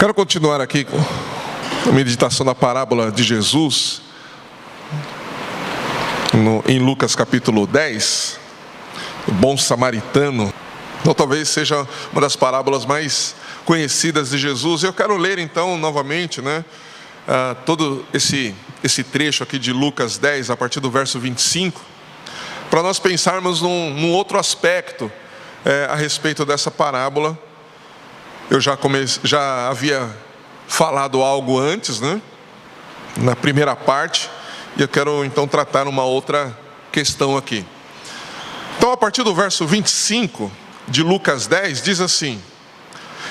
Quero continuar aqui com a meditação da parábola de Jesus, em Lucas capítulo 10, o bom samaritano. Então talvez seja uma das parábolas mais conhecidas de Jesus. Eu quero ler então novamente, todo esse trecho aqui de Lucas 10, a partir do verso 25, para nós pensarmos num outro aspecto a respeito dessa parábola. Eu já havia falado algo antes, na primeira parte, e eu quero então tratar uma outra questão aqui. Então, a partir do verso 25 de Lucas 10, diz assim: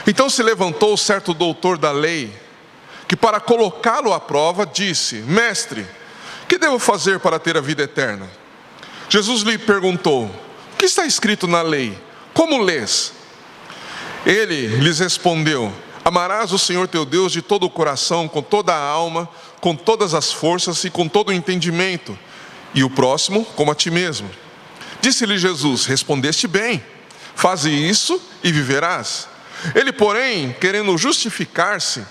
Então se levantou certo doutor da lei, que para colocá-lo à prova, disse: Mestre, que devo fazer para ter a vida eterna? Jesus lhe perguntou: O que está escrito na lei? Como lês? Ele lhes respondeu: Amarás o Senhor teu Deus de todo o coração, com toda a alma, com todas as forças e com todo o entendimento, e o próximo como a ti mesmo. Disse-lhe Jesus: Respondeste bem, faze isso e viverás. Ele, porém, querendo justificar-se,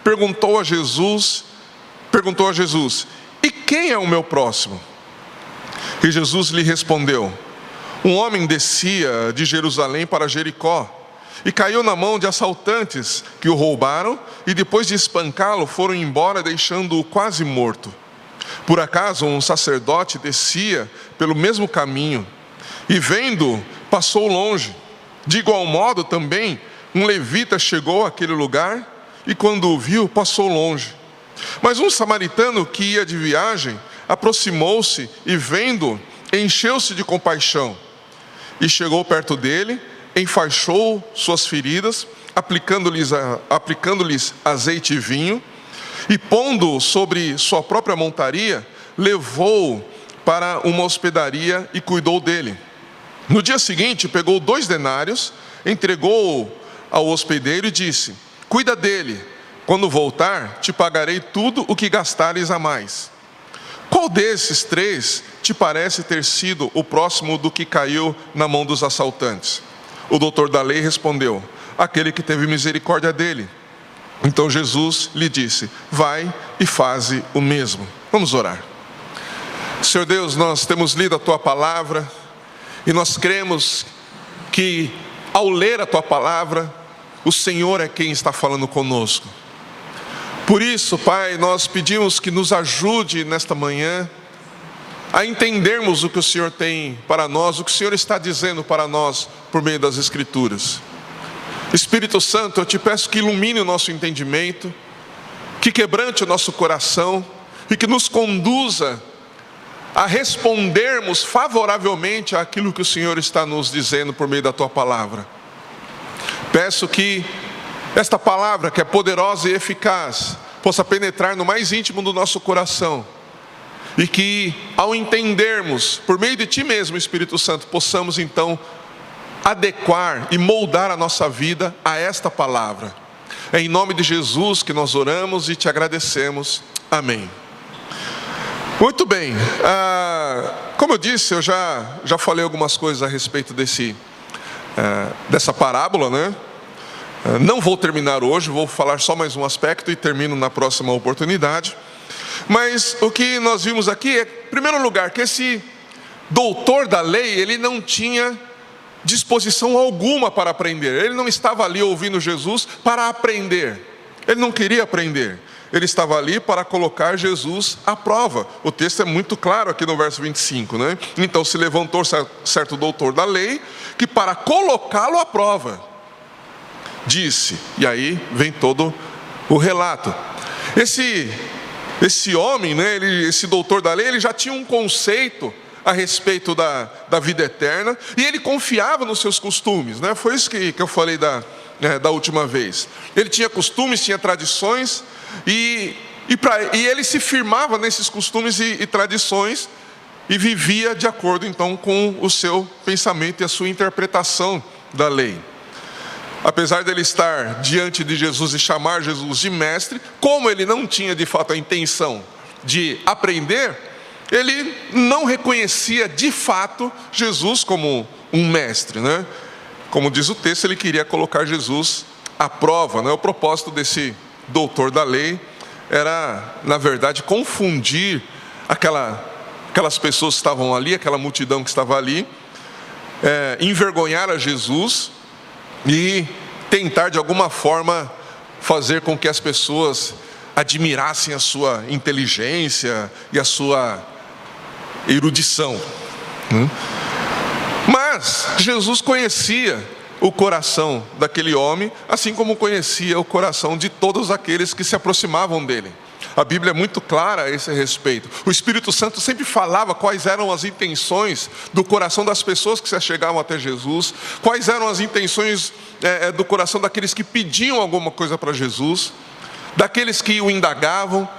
perguntou a Jesus: E quem é o meu próximo? E Jesus lhe respondeu: Um homem descia de Jerusalém para Jericó, e caiu na mão de assaltantes que o roubaram, e depois de espancá-lo foram embora, deixando-o quase morto. Por acaso um sacerdote descia pelo mesmo caminho, e vendo, passou longe. De igual modo também um levita chegou àquele lugar, e quando o viu, passou longe. Mas um samaritano que ia de viagem aproximou-se, e vendo, encheu-se de compaixão, e chegou perto dele, enfaixou suas feridas, aplicando-lhes azeite e vinho, e pondo sobre sua própria montaria, levou-o para uma hospedaria e cuidou dele. No dia seguinte, pegou 2 denários, entregou-o ao hospedeiro e disse: Cuida dele, quando voltar, te pagarei tudo o que gastares a mais. Qual desses 3 te parece ter sido o próximo do que caiu na mão dos assaltantes? O doutor da lei respondeu: Aquele que teve misericórdia dele. Então Jesus lhe disse: Vai e faze o mesmo. Vamos orar. Senhor Deus, nós temos lido a Tua palavra, e nós cremos que ao ler a Tua palavra, o Senhor é quem está falando conosco. Por isso, Pai, nós pedimos que nos ajude nesta manhã a entendermos o que o Senhor tem para nós, o que o Senhor está dizendo para nós por meio das Escrituras. Espírito Santo, eu te peço que ilumine o nosso entendimento, que quebrante o nosso coração e que nos conduza a respondermos favoravelmente àquilo que o Senhor está nos dizendo por meio da Tua palavra. Peço que esta palavra, que é poderosa e eficaz, possa penetrar no mais íntimo do nosso coração, e que, ao entendermos, por meio de Ti mesmo, Espírito Santo, possamos então adequar e moldar a nossa vida a esta palavra. É em nome de Jesus que nós oramos e Te agradecemos. Amém. Muito bem, como eu disse, eu já falei algumas coisas a respeito dessa parábola, Não vou terminar hoje, vou falar só mais um aspecto e termino na próxima oportunidade. Mas o que nós vimos aqui é, em primeiro lugar, que esse doutor da lei, ele não tinha disposição alguma para aprender. Ele não estava ali ouvindo Jesus para aprender. Ele não queria aprender. Ele estava ali para colocar Jesus à prova. O texto é muito claro aqui no verso 25, Então se levantou certo doutor da lei, que para colocá-lo à prova, disse, e aí vem todo o relato. Esse homem, esse doutor da lei, ele já tinha um conceito a respeito da vida eterna, e ele confiava nos seus costumes, Foi isso que eu falei da última vez. Ele tinha costumes, tinha tradições, e ele se firmava nesses costumes e tradições, e vivia de acordo então com o seu pensamento e a sua interpretação da lei. Apesar dele estar diante de Jesus e chamar Jesus de mestre, como ele não tinha de fato a intenção de aprender, ele não reconhecia de fato Jesus como um mestre, Como diz o texto, ele queria colocar Jesus à prova, né? O propósito desse doutor da lei era, na verdade, confundir aquelas pessoas que estavam ali, aquela multidão que estava ali, envergonhar a Jesus e tentar de alguma forma fazer com que as pessoas admirassem a sua inteligência e a sua erudição. Mas Jesus conhecia o coração daquele homem, assim como conhecia o coração de todos aqueles que se aproximavam dele. A Bíblia é muito clara a esse respeito. O Espírito Santo sempre falava quais eram as intenções do coração das pessoas que se achegavam até Jesus, quais eram as intenções do coração daqueles que pediam alguma coisa para Jesus, daqueles que o indagavam,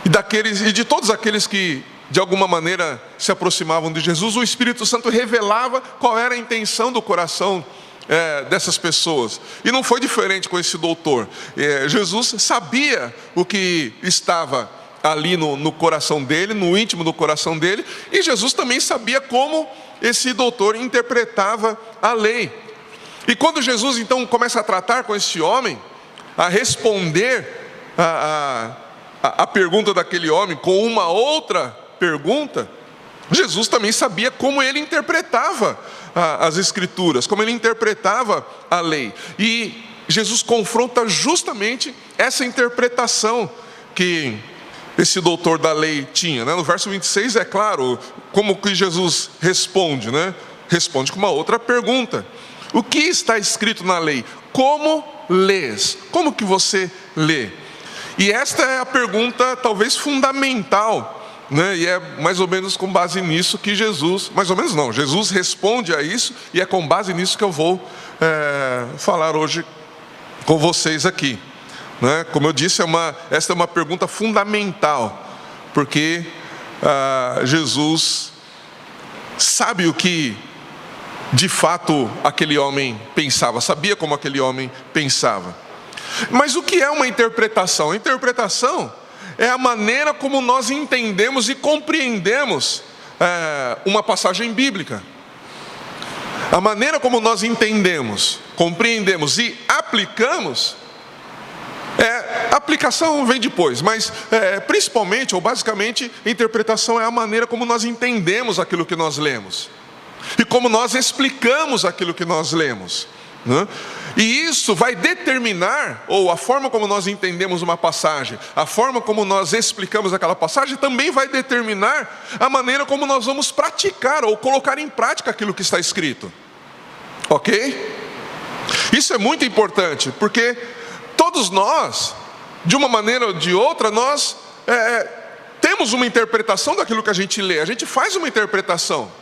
e de todos aqueles que de alguma maneira se aproximavam de Jesus. O Espírito Santo revelava qual era a intenção do coração dessas pessoas. E não foi diferente com esse doutor. Jesus sabia o que estava ali no coração dele, no íntimo do coração dele, e Jesus também sabia como esse doutor interpretava a lei. E quando Jesus então começa a tratar com esse homem, a responder a pergunta daquele homem com uma outra pergunta, Jesus também sabia como ele interpretava as Escrituras, como ele interpretava a lei. E Jesus confronta justamente essa interpretação que esse doutor da lei tinha, né? No verso 26 é claro como que Jesus responde, né? Responde com uma outra pergunta: o que está escrito na lei? Como lês? Como que você lê? E esta é a pergunta talvez fundamental, né? E é mais ou menos com base nisso que Jesus responde a isso, e é com base nisso que eu vou falar hoje com vocês aqui, né? Como eu disse, esta é uma pergunta fundamental, porque Jesus sabe o que de fato aquele homem pensava, sabia como aquele homem pensava. Mas o que é uma interpretação? A interpretação é a maneira como nós entendemos e compreendemos uma passagem bíblica. A maneira como nós entendemos, compreendemos e aplicamos, a aplicação vem depois, mas principalmente ou basicamente a interpretação é a maneira como nós entendemos aquilo que nós lemos e como nós explicamos aquilo que nós lemos, né? E isso vai determinar, ou a forma como nós entendemos uma passagem, a forma como nós explicamos aquela passagem, também vai determinar a maneira como nós vamos praticar ou colocar em prática aquilo que está escrito. Ok? Isso é muito importante, porque todos nós, de uma maneira ou de outra, nós temos uma interpretação daquilo que a gente lê, a gente faz uma interpretação.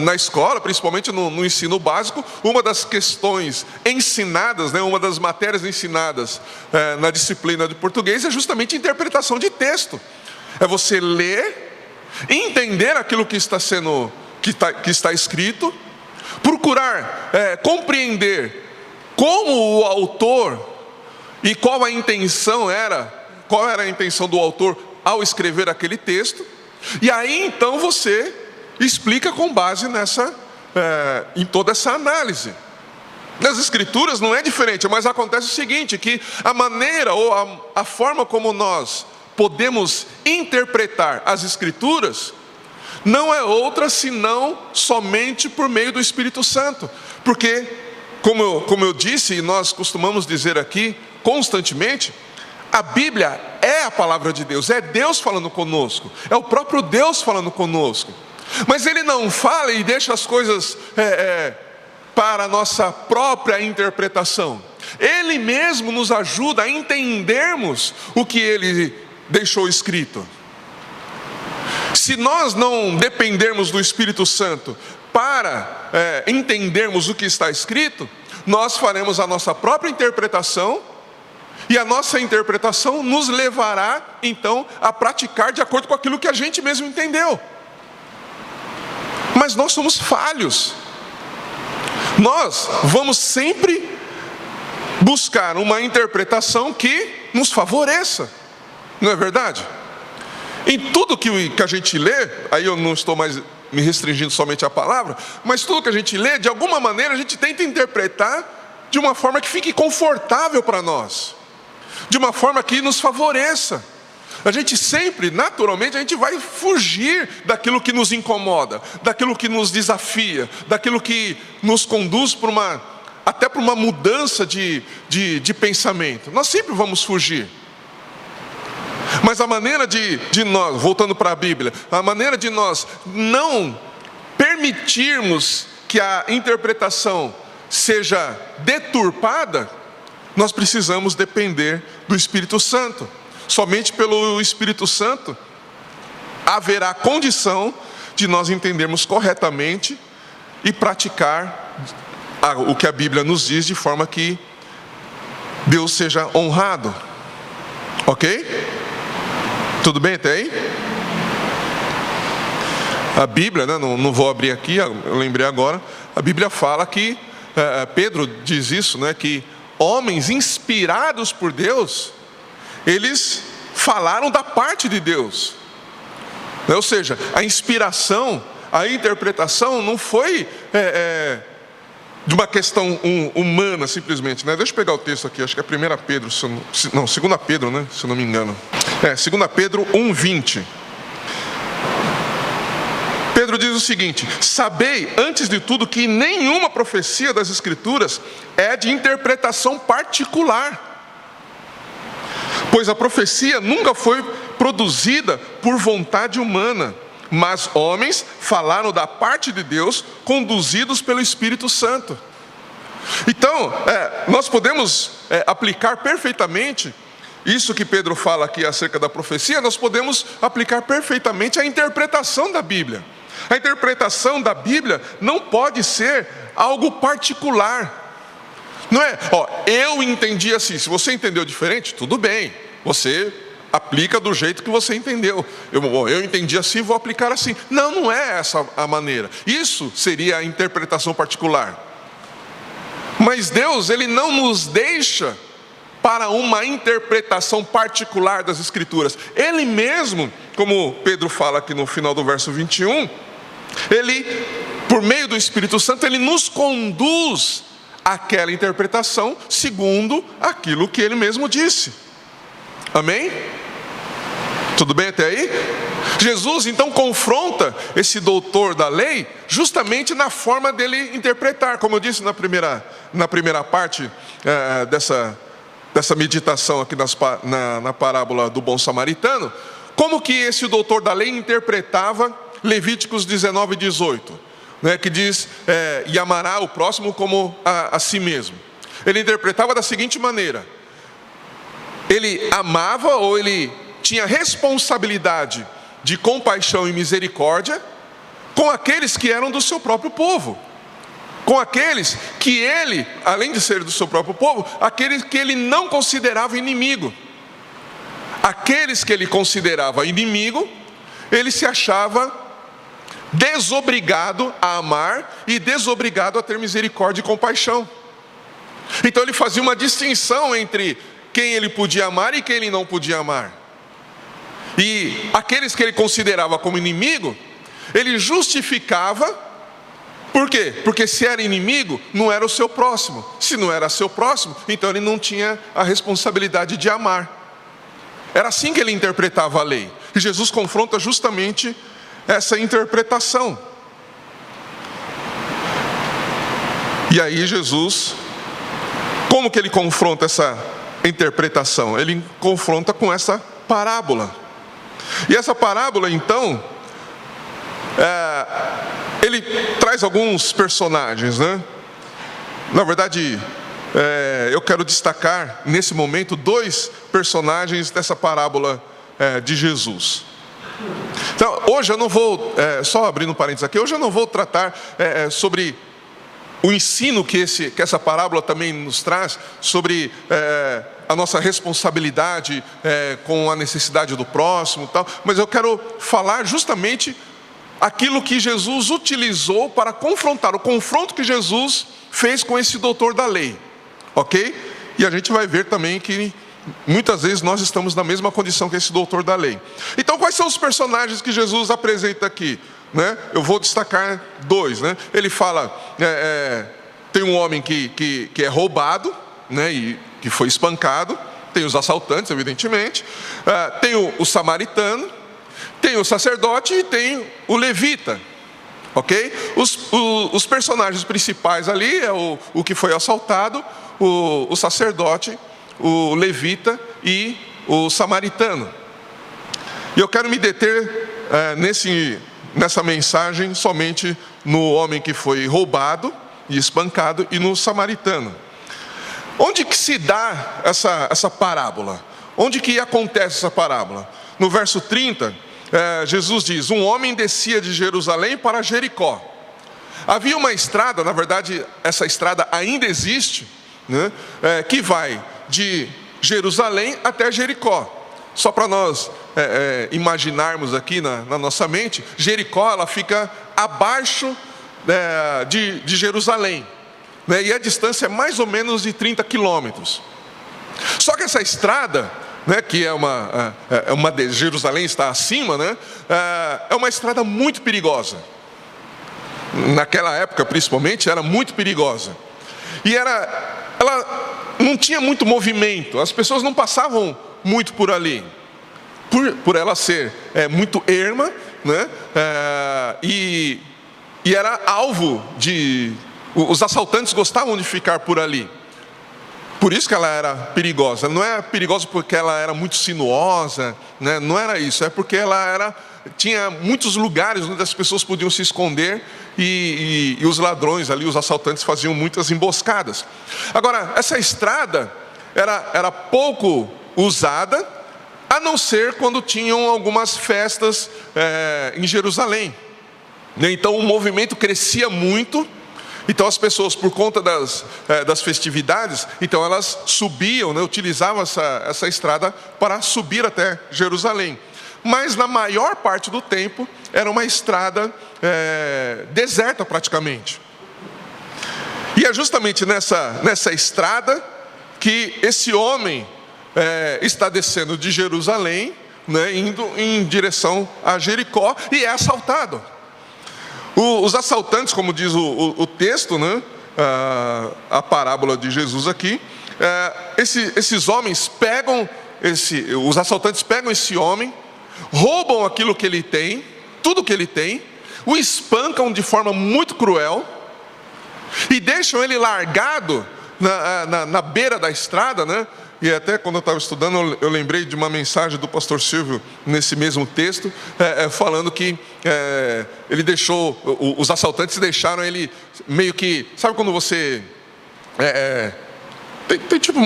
Na escola, principalmente no ensino básico, uma das questões ensinadas, uma das matérias ensinadas na disciplina de português é justamente a interpretação de texto. É você ler, entender aquilo que está escrito, procurar compreender como o autor e qual era a intenção do autor ao escrever aquele texto, e aí então você explica com base em toda essa análise. Nas Escrituras não é diferente, mas acontece o seguinte, que a maneira ou a forma como nós podemos interpretar as Escrituras não é outra senão somente por meio do Espírito Santo. Porque, como eu disse, e nós costumamos dizer aqui constantemente, a Bíblia é a palavra de Deus, é Deus falando conosco, é o próprio Deus falando conosco. Mas Ele não fala e deixa as coisas para a nossa própria interpretação. Ele mesmo nos ajuda a entendermos o que Ele deixou escrito. Se nós não dependermos do Espírito Santo para entendermos o que está escrito, nós faremos a nossa própria interpretação, e a nossa interpretação nos levará então a praticar de acordo com aquilo que a gente mesmo entendeu. Mas nós somos falhos. Nós vamos sempre buscar uma interpretação que nos favoreça, não é verdade? Em tudo que a gente lê, aí eu não estou mais me restringindo somente à palavra, mas tudo que a gente lê, de alguma maneira a gente tenta interpretar de uma forma que fique confortável para nós, de uma forma que nos favoreça. A gente sempre, naturalmente, a gente vai fugir daquilo que nos incomoda, daquilo que nos desafia, daquilo que nos conduz até para uma mudança de pensamento. Nós sempre vamos fugir. Mas a maneira de nós, voltando para a Bíblia, a maneira de nós não permitirmos que a interpretação seja deturpada, nós precisamos depender do Espírito Santo. Somente pelo Espírito Santo haverá condição de nós entendermos corretamente e praticar o que a Bíblia nos diz, de forma que Deus seja honrado. Ok? Tudo bem até aí? A Bíblia, né, não vou abrir aqui, eu lembrei agora, a Bíblia fala que, Pedro diz isso, né, que homens inspirados por Deus, eles falaram da parte de Deus. Ou seja, a inspiração, a interpretação não foi de uma questão humana simplesmente, né? Deixa eu pegar o texto aqui, acho que é 1 Pedro, 2 Pedro, né? Se eu não me engano. 2 Pedro 1:20. Pedro diz o seguinte: sabei, antes de tudo, que nenhuma profecia das Escrituras é de interpretação particular, pois a profecia nunca foi produzida por vontade humana, mas homens falaram da parte de Deus, conduzidos pelo Espírito Santo. Então, nós podemos aplicar perfeitamente isso que Pedro fala aqui acerca da profecia, nós podemos aplicar perfeitamente a interpretação da Bíblia. A interpretação da Bíblia não pode ser algo particular. Não é, eu entendi assim, se você entendeu diferente, tudo bem, você aplica do jeito que você entendeu. Eu entendi assim, vou aplicar assim. Não é essa a maneira. Isso seria a interpretação particular. Mas Deus, Ele não nos deixa para uma interpretação particular das Escrituras. Ele mesmo, como Pedro fala aqui no final do verso 21, Ele, por meio do Espírito Santo, Ele nos conduz àquela interpretação segundo aquilo que Ele mesmo disse. Amém? Tudo bem até aí? Jesus então confronta esse doutor da lei justamente na forma dele interpretar. Como eu disse na primeira parte dessa meditação aqui na parábola do bom samaritano, como que esse doutor da lei interpretava Levíticos 19:18, né, que diz, e amará o próximo como a si mesmo. Ele interpretava da seguinte maneira: ele amava, ou ele tinha responsabilidade de compaixão e misericórdia com aqueles que eram do seu próprio povo, com aqueles que ele, além de ser do seu próprio povo, aqueles que ele não considerava inimigo. Aqueles que ele considerava inimigo, ele se achava desobrigado a amar e desobrigado a ter misericórdia e compaixão. Então ele fazia uma distinção entre quem ele podia amar e quem ele não podia amar. E aqueles que ele considerava como inimigo, ele justificava. Por quê? Porque se era inimigo, não era o seu próximo. Se não era seu próximo, então ele não tinha a responsabilidade de amar. Era assim que ele interpretava a lei. E Jesus confronta justamente essa interpretação. E aí Jesus, como que ele confronta essa interpretação? Ele confronta com essa parábola. E essa parábola então, ele traz alguns personagens, né? Na verdade, eu quero destacar nesse momento 2 personagens dessa parábola de Jesus. Então, hoje eu não vou, só abrindo um parênteses aqui, hoje eu não vou tratar sobre o ensino que essa parábola também nos traz, sobre a nossa responsabilidade com a necessidade do próximo e tal, mas eu quero falar justamente aquilo que Jesus utilizou para confrontar, o confronto que Jesus fez com esse doutor da lei, ok? E a gente vai ver também que muitas vezes nós estamos na mesma condição que esse doutor da lei. Então, quais são os personagens que Jesus apresenta aqui, né? Eu vou destacar 2, né? Ele fala, tem um homem que é roubado, né, e que foi espancado. Tem os assaltantes, evidentemente. Tem o samaritano, tem o sacerdote e tem o levita. Ok? Os personagens principais ali é o que foi assaltado, o sacerdote, o levita e o samaritano. E eu quero me deter nessa mensagem somente no homem que foi roubado e espancado e no samaritano. Onde que se dá essa parábola? Onde que acontece essa parábola? No verso 30, Jesus diz: um homem descia de Jerusalém para Jericó. Havia uma estrada, na verdade essa estrada ainda existe, né, que vai de Jerusalém até Jericó. Só para nós imaginarmos aqui na nossa mente, Jericó ela fica abaixo de Jerusalém, né, e a distância é mais ou menos de 30 quilômetros. Só que essa estrada, né, que uma de Jerusalém está acima, né, é uma estrada muito perigosa. Naquela época, principalmente, era muito perigosa. E ela não tinha muito movimento, as pessoas não passavam muito por ali, por ela ser muito erma, né, e era alvo os assaltantes gostavam de ficar por ali. Por isso que ela era perigosa. Não é perigosa porque ela era muito sinuosa, né? Não era isso. É porque ela tinha muitos lugares onde as pessoas podiam se esconder e os ladrões ali, os assaltantes, faziam muitas emboscadas. Agora, essa estrada era pouco usada, a não ser quando tinham algumas festas em Jerusalém. Então o movimento crescia muito. Então as pessoas, por conta das festividades, então elas subiam, né, utilizavam essa estrada para subir até Jerusalém. Mas na maior parte do tempo, era uma estrada deserta praticamente. E é justamente nessa estrada que esse homem está descendo de Jerusalém, né, indo em direção a Jericó, e é assaltado. Os assaltantes, como diz o texto, né, a parábola de Jesus aqui, esses homens os assaltantes pegam esse homem, roubam aquilo que ele tem, tudo que ele tem, o espancam de forma muito cruel e deixam ele largado na beira da estrada, né? E até quando eu estava estudando, eu lembrei de uma mensagem do pastor Silvio, nesse mesmo texto, falando que ele deixou, os assaltantes deixaram ele meio que, sabe quando você tem tipo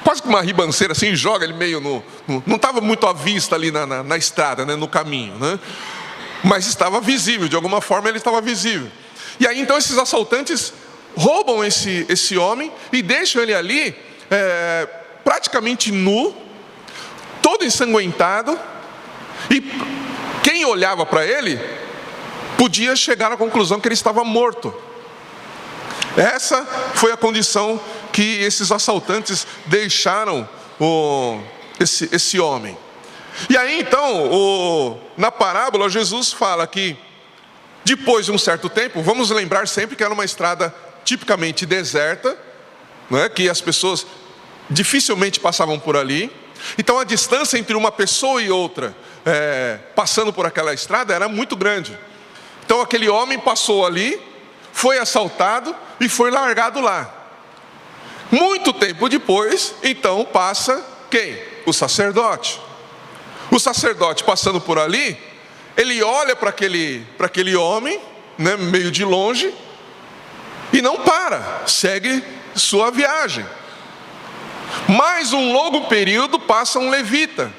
quase que uma ribanceira assim, e joga ele meio não estava muito à vista ali na estrada, né, no caminho, né? Mas estava visível, de alguma forma ele estava visível. E aí então esses assaltantes roubam esse homem e deixam ele ali praticamente nu, todo ensanguentado, e quem olhava para ele podia chegar à conclusão que ele estava morto. Essa foi a condição que esses assaltantes deixaram esse homem. E aí então, na parábola, Jesus fala que depois de um certo tempo, vamos lembrar sempre que era uma estrada tipicamente deserta, né, que as pessoas dificilmente passavam por ali. Então a distância entre uma pessoa e outra, passando por aquela estrada, era muito grande. Então aquele homem passou ali, foi assaltado e foi largado lá. Muito tempo depois, então passa quem? O sacerdote. O sacerdote passando por ali, ele olha para aquele homem, né, meio de longe, e não para, segue sua viagem. Mais um longo período passa um levita,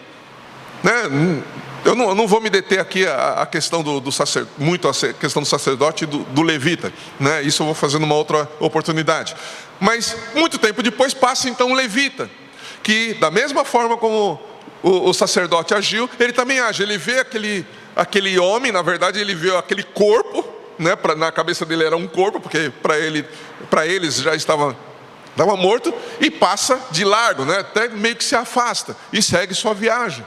né? Eu não vou me deter aqui a questão muito a questão do sacerdote e do levita, né? Isso eu vou fazer numa outra oportunidade. Mas muito tempo depois passa então um levita, que da mesma forma como o sacerdote agiu, ele também age. Ele vê aquele homem, na verdade ele vê aquele corpo, né? Na cabeça dele era um corpo, porque para eles já estava morto, e passa de largo, né? Até meio que se afasta e segue sua viagem.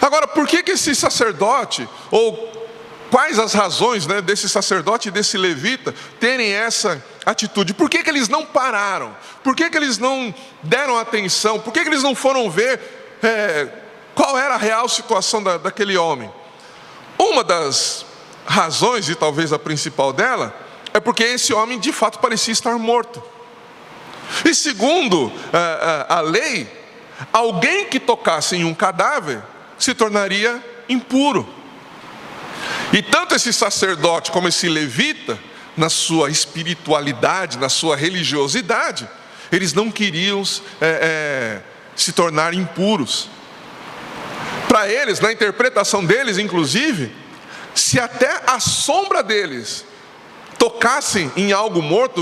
Agora, por que esse sacerdote, ou quais as razões, né, desse sacerdote e desse levita terem essa atitude? Por que eles não pararam? Por que eles não deram atenção? Por que eles não foram ver qual era a real situação daquele homem? Uma das razões, e talvez a principal dela, é porque esse homem de fato parecia estar morto. E segundo a lei, alguém que tocasse em um cadáver se tornaria impuro. E tanto esse sacerdote como esse levita, na sua espiritualidade, na sua religiosidade, eles não queriam se tornar impuros. Para eles, na interpretação deles, inclusive, se até a sombra deles tocassem em algo morto,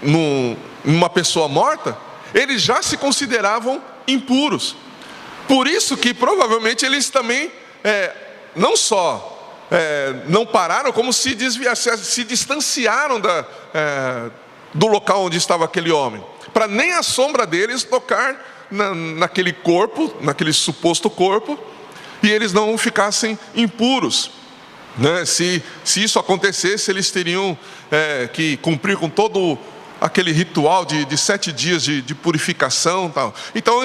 em uma pessoa morta, eles já se consideravam impuros. Por isso que provavelmente eles também não só não pararam, como se distanciaram do local onde estava aquele homem, para nem a sombra deles tocar naquele corpo, naquele suposto corpo, e eles não ficassem impuros. Se isso acontecesse, eles teriam que cumprir com todo aquele ritual de 7 dias de purificação, tal. Então,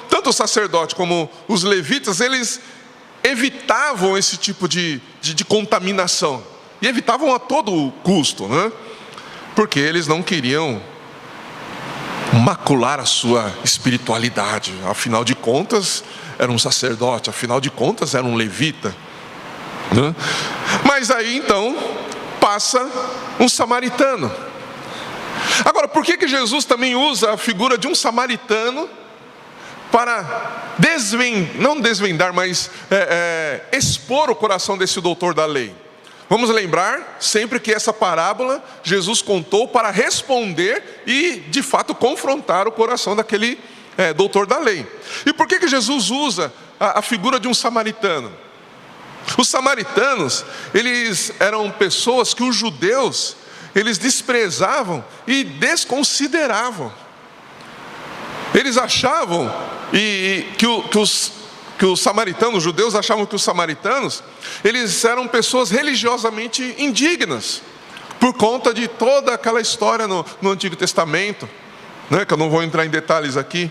tanto o sacerdote como os levitas, eles evitavam esse tipo de contaminação, e evitavam a todo custo, porque eles não queriam macular a sua espiritualidade. Afinal de contas, era um sacerdote, afinal de contas, era um levita. Mas aí então passa um samaritano. Agora, por que Jesus também usa a figura de um samaritano para não desvendar, mas expor o coração desse doutor da lei? Vamos lembrar sempre que essa parábola Jesus contou para responder e de fato confrontar o coração daquele doutor da lei. E por que Jesus usa a figura de um samaritano? Os samaritanos, eles eram pessoas que os judeus, eles desprezavam e desconsideravam. Eles achavam que os samaritanos, os judeus achavam que os samaritanos, eles eram pessoas religiosamente indignas, por conta de toda aquela história no Antigo Testamento, que eu não vou entrar em detalhes aqui.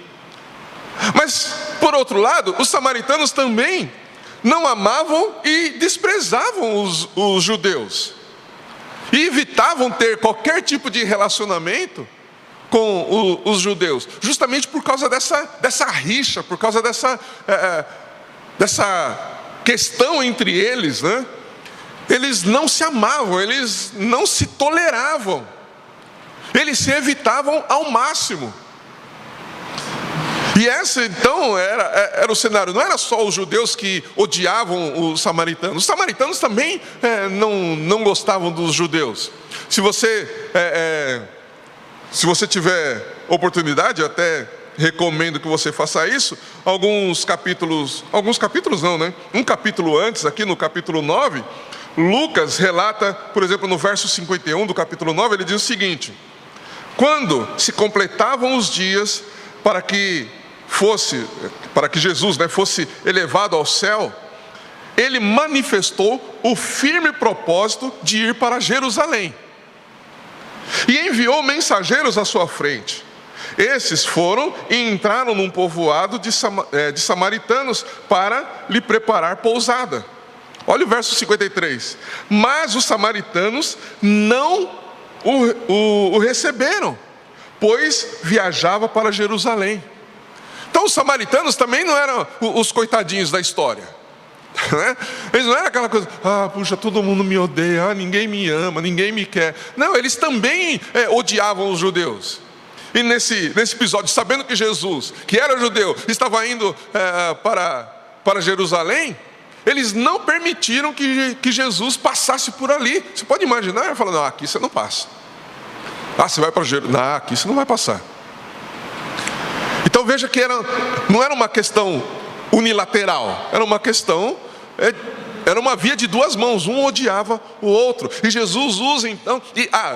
Mas, por outro lado, os samaritanos também não amavam e desprezavam os judeus, e evitavam ter qualquer tipo de relacionamento com os judeus, justamente por causa dessa rixa, por causa dessa questão entre eles, Eles não se amavam, eles não se toleravam, eles se evitavam ao máximo. E esse então era o cenário. Não era só os judeus que odiavam os samaritanos também não gostavam dos judeus. Se você tiver oportunidade, eu até recomendo que você faça isso. Alguns capítulos não, um capítulo antes, aqui no capítulo 9, Lucas relata, por exemplo, no verso 51 do capítulo 9, ele diz o seguinte: quando se completavam os dias para que Jesus fosse elevado ao céu, ele manifestou o firme propósito de ir para Jerusalém, e enviou mensageiros à sua frente. Esses foram e entraram num povoado de samaritanos para lhe preparar pousada. Olha o verso 53. Mas os samaritanos não o receberam, pois viajava para Jerusalém. Então os samaritanos também não eram os coitadinhos da história, Eles não eram aquela coisa, puxa, todo mundo me odeia, ninguém me ama, ninguém me quer. Não, eles também odiavam os judeus. E nesse episódio, sabendo que Jesus, que era judeu, estava indo para Jerusalém, eles não permitiram que Jesus passasse por ali. Você pode imaginar? Ele falou, não, aqui você não passa. Você vai para Jerusalém? Não, aqui você não vai passar. Então veja que não era uma questão unilateral, era uma questão, era uma via de duas mãos, um odiava o outro. E Jesus usa então,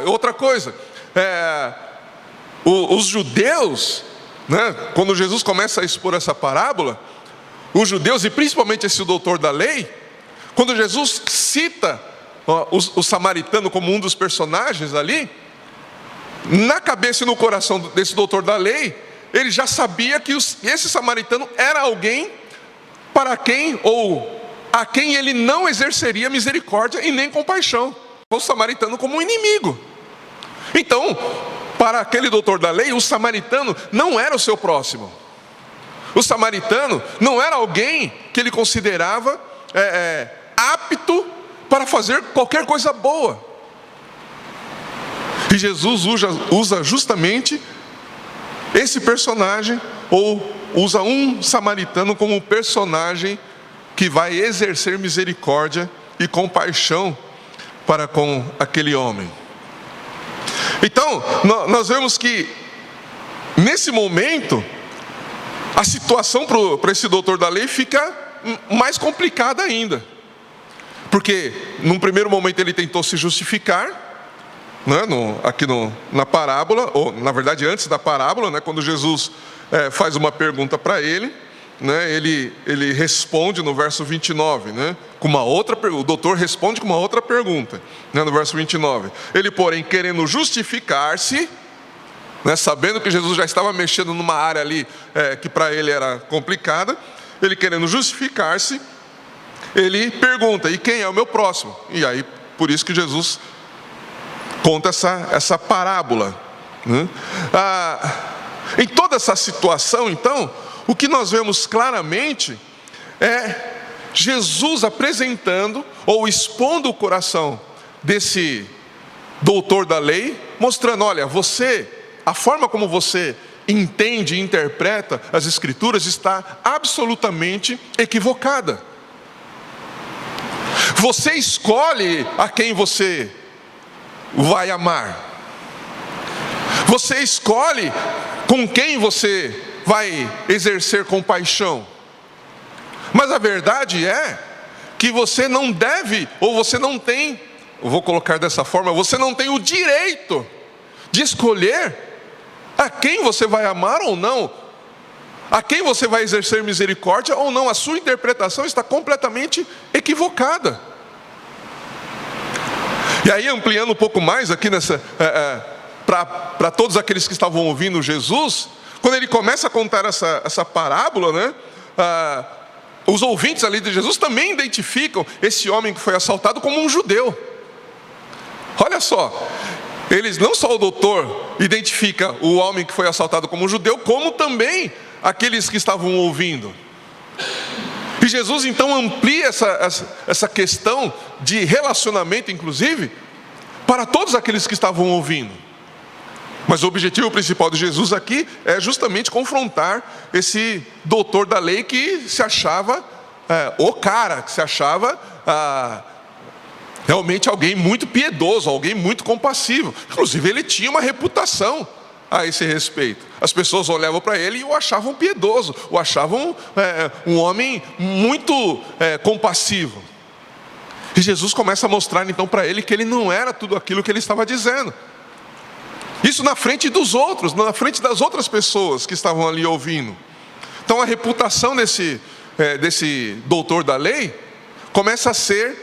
outra coisa, os judeus, quando Jesus começa a expor essa parábola, os judeus, e principalmente esse doutor da lei, quando Jesus cita o samaritano como um dos personagens ali, na cabeça e no coração desse doutor da lei, ele já sabia que esse samaritano era alguém para quem, ou a quem ele não exerceria misericórdia e nem compaixão. O samaritano como um inimigo. Então, para aquele doutor da lei, o samaritano não era o seu próximo. O samaritano não era alguém que ele considerava apto para fazer qualquer coisa boa. E Jesus usa justamente esse personagem, ou usa um samaritano como personagem que vai exercer misericórdia e compaixão para com aquele homem. Então, nós vemos que nesse momento a situação para esse doutor da lei fica mais complicada ainda. Porque num primeiro momento ele tentou se justificar, né, na parábola, ou na verdade antes da parábola, né, quando Jesus faz uma pergunta para ele, né, ele responde no verso 29, né, com uma outra pergunta. O doutor responde com uma outra pergunta, né, no verso 29. Ele, porém, querendo justificar-se, né, sabendo que Jesus já estava mexendo numa área ali que para ele era complicada, ele querendo justificar-se, ele pergunta: e quem é o meu próximo? E aí, por isso que Jesus conta essa parábola, né? Em toda essa situação, então, o que nós vemos claramente é Jesus apresentando ou expondo o coração desse doutor da lei, mostrando: olha, a forma como você entende e interpreta as Escrituras está absolutamente equivocada. Você escolhe a quem você vai amar. Você escolhe com quem você vai exercer compaixão. Mas a verdade é que você não deve, ou você não tem, eu vou colocar dessa forma, você não tem o direito de escolher a quem você vai amar ou não, a quem você vai exercer misericórdia ou não. A sua interpretação está completamente equivocada. E aí, ampliando um pouco mais aqui para todos aqueles que estavam ouvindo Jesus, quando ele começa a contar essa parábola, né, os ouvintes ali de Jesus também identificam esse homem que foi assaltado como um judeu. Olha só, eles, não só o doutor identifica o homem que foi assaltado como um judeu, como também aqueles que estavam ouvindo. E Jesus então amplia essa questão de relacionamento, inclusive, para todos aqueles que estavam ouvindo. Mas o objetivo principal de Jesus aqui é justamente confrontar esse doutor da lei que se achava, que se achava realmente alguém muito piedoso, alguém muito compassivo. Inclusive ele tinha uma reputação a esse respeito. As pessoas olhavam para ele e o achavam piedoso, o achavam um homem muito compassivo. E Jesus começa a mostrar então para ele que ele não era tudo aquilo que ele estava dizendo. Isso na frente dos outros, na frente das outras pessoas que estavam ali ouvindo. Então a reputação desse doutor da lei começa a ser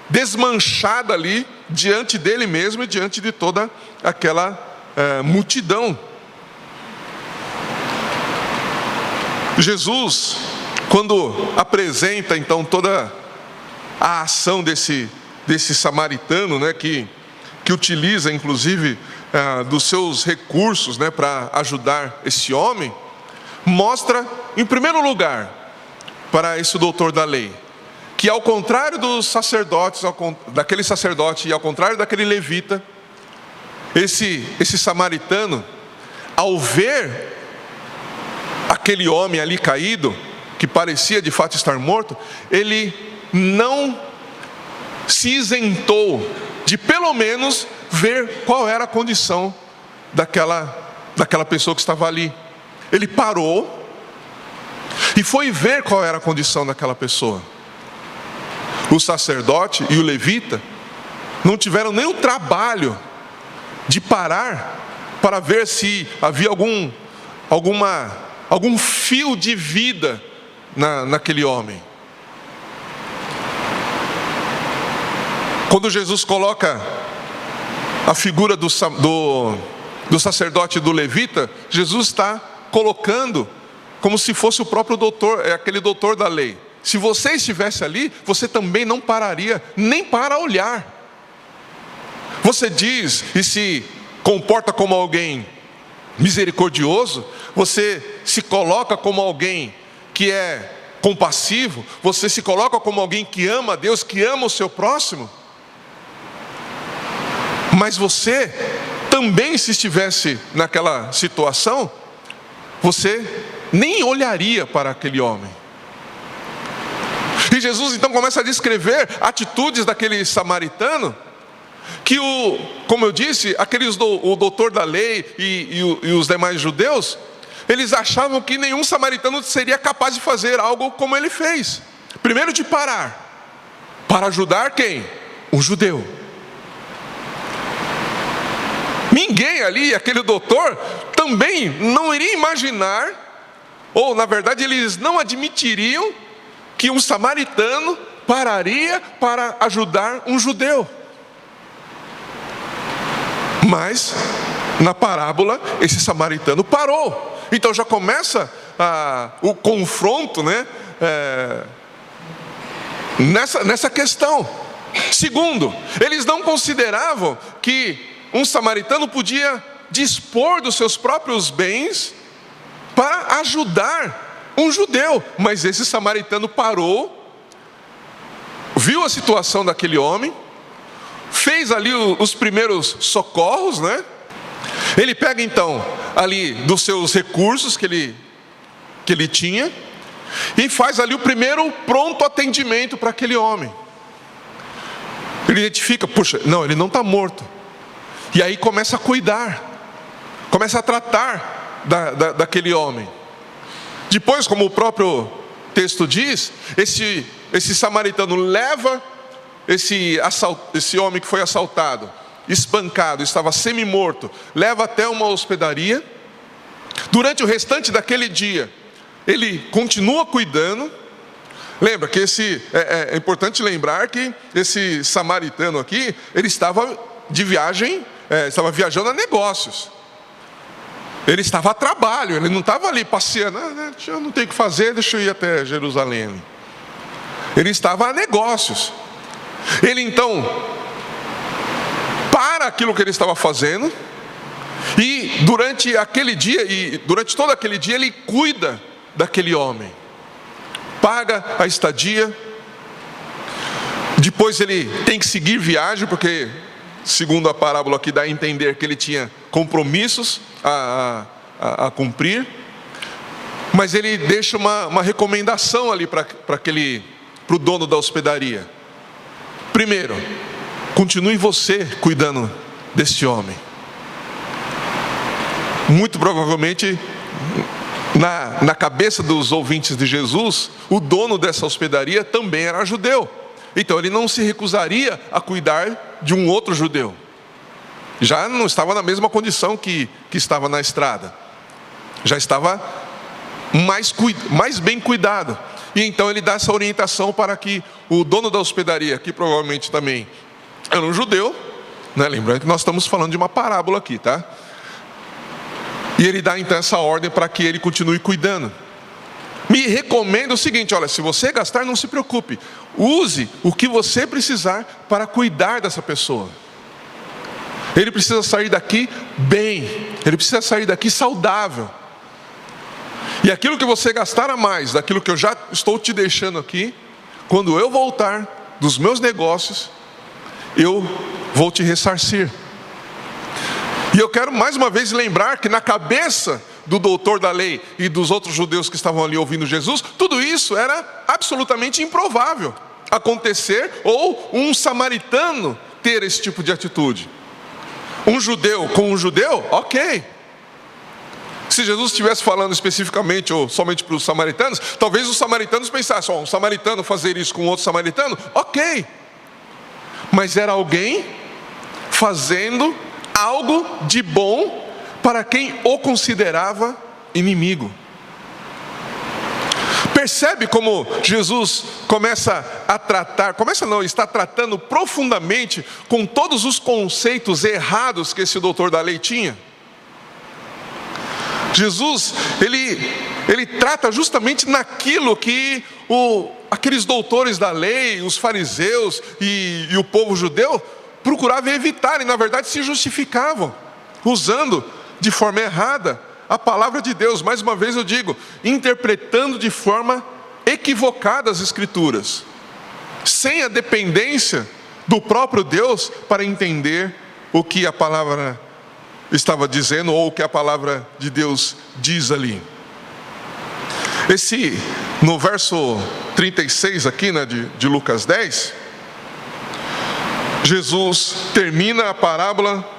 desmanchada ali diante dele mesmo e diante de toda aquela multidão. Jesus, quando apresenta então toda a ação desse samaritano, né, que utiliza inclusive dos seus recursos, né, para ajudar esse homem, mostra em primeiro lugar para esse doutor da lei que, ao contrário dos sacerdotes, daquele sacerdote e ao contrário daquele levita, esse samaritano, ao ver aquele homem ali caído, que parecia de fato estar morto, ele não se isentou de pelo menos ver qual era a condição daquela pessoa que estava ali. Ele parou e foi ver qual era a condição daquela pessoa. O sacerdote e o levita não tiveram nem o trabalho de parar para ver se havia algum fio de vida naquele homem. Quando Jesus coloca a figura do sacerdote e do levita, Jesus está colocando como se fosse o próprio doutor, aquele doutor da lei. Se você estivesse ali, você também não pararia nem para olhar. Você diz e se comporta como alguém misericordioso, você se coloca como alguém que é compassivo, você se coloca como alguém que ama a Deus, que ama o seu próximo. Mas você também, se estivesse naquela situação, você nem olharia para aquele homem. E Jesus então começa a descrever atitudes daquele samaritano, que como eu disse, o doutor da lei e os demais judeus, eles achavam que nenhum samaritano seria capaz de fazer algo como ele fez. Primeiro, de parar, para ajudar quem? Um judeu. Ninguém ali, aquele doutor, também não iria imaginar, ou na verdade eles não admitiriam, que um samaritano pararia para ajudar um judeu. Mas, na parábola, esse samaritano parou. Então já começa o confronto, né? Nessa questão. Segundo, eles não consideravam que um samaritano podia dispor dos seus próprios bens para ajudar um judeu. Mas esse samaritano parou, viu a situação daquele homem, fez ali os primeiros socorros, né? Ele pega então ali dos seus recursos que ele tinha e faz ali o primeiro pronto atendimento para aquele homem. Ele identifica, puxa, não, ele não está morto. E aí começa a cuidar, começa a tratar daquele homem. Depois, como o próprio texto diz, esse samaritano leva esse homem que foi assaltado, espancado, estava semi-morto, leva até uma hospedaria. Durante o restante daquele dia, ele continua cuidando. Lembra que é importante lembrar que esse samaritano aqui, ele estava de viagem, estava viajando a negócios. Ele estava a trabalho, ele não estava ali passeando, eu não tenho o que fazer, deixa eu ir até Jerusalém. Ele estava a negócios. Ele então para aquilo que ele estava fazendo, e durante aquele dia, e durante todo aquele dia, ele cuida daquele homem, paga a estadia. Depois ele tem que seguir viagem, porque segundo a parábola aqui dá a entender que ele tinha compromissos a cumprir. Mas ele deixa uma recomendação ali para o dono da hospedaria. Primeiro, continue você cuidando desse homem. Muito provavelmente, na cabeça dos ouvintes de Jesus, o dono dessa hospedaria também era judeu. Então ele não se recusaria a cuidar de um outro judeu. Já não estava na mesma condição que estava na estrada. Já estava mais bem cuidado. E então ele dá essa orientação para que o dono da hospedaria, que provavelmente também era um judeu, né? Lembrando que nós estamos falando de uma parábola aqui, tá? E ele dá então essa ordem para que ele continue cuidando. Me recomenda o seguinte: olha, se você gastar, não se preocupe, use o que você precisar para cuidar dessa pessoa. Ele precisa sair daqui bem, ele precisa sair daqui saudável. E aquilo que você gastar a mais, daquilo que eu já estou te deixando aqui, quando eu voltar dos meus negócios, eu vou te ressarcir. E eu quero mais uma vez lembrar que na cabeça do doutor da lei e dos outros judeus que estavam ali ouvindo Jesus, tudo isso era absolutamente improvável acontecer, ou um samaritano ter esse tipo de atitude. Um judeu com um judeu, ok. Se Jesus estivesse falando especificamente ou somente para os samaritanos, talvez os samaritanos pensassem, um samaritano fazer isso com outro samaritano, ok. Mas era alguém fazendo algo de bom para quem o considerava inimigo. Percebe como Jesus está tratando profundamente com todos os conceitos errados que esse doutor da lei tinha? Jesus, ele trata justamente naquilo que aqueles doutores da lei, os fariseus e o povo judeu procuravam evitar, e na verdade se justificavam, usando de forma errada a palavra de Deus. Mais uma vez eu digo, interpretando de forma equivocada as Escrituras, sem a dependência do próprio Deus para entender o que a palavra estava dizendo, ou o que a palavra de Deus diz ali. No verso 36 aqui, né, de Lucas 10, Jesus termina a parábola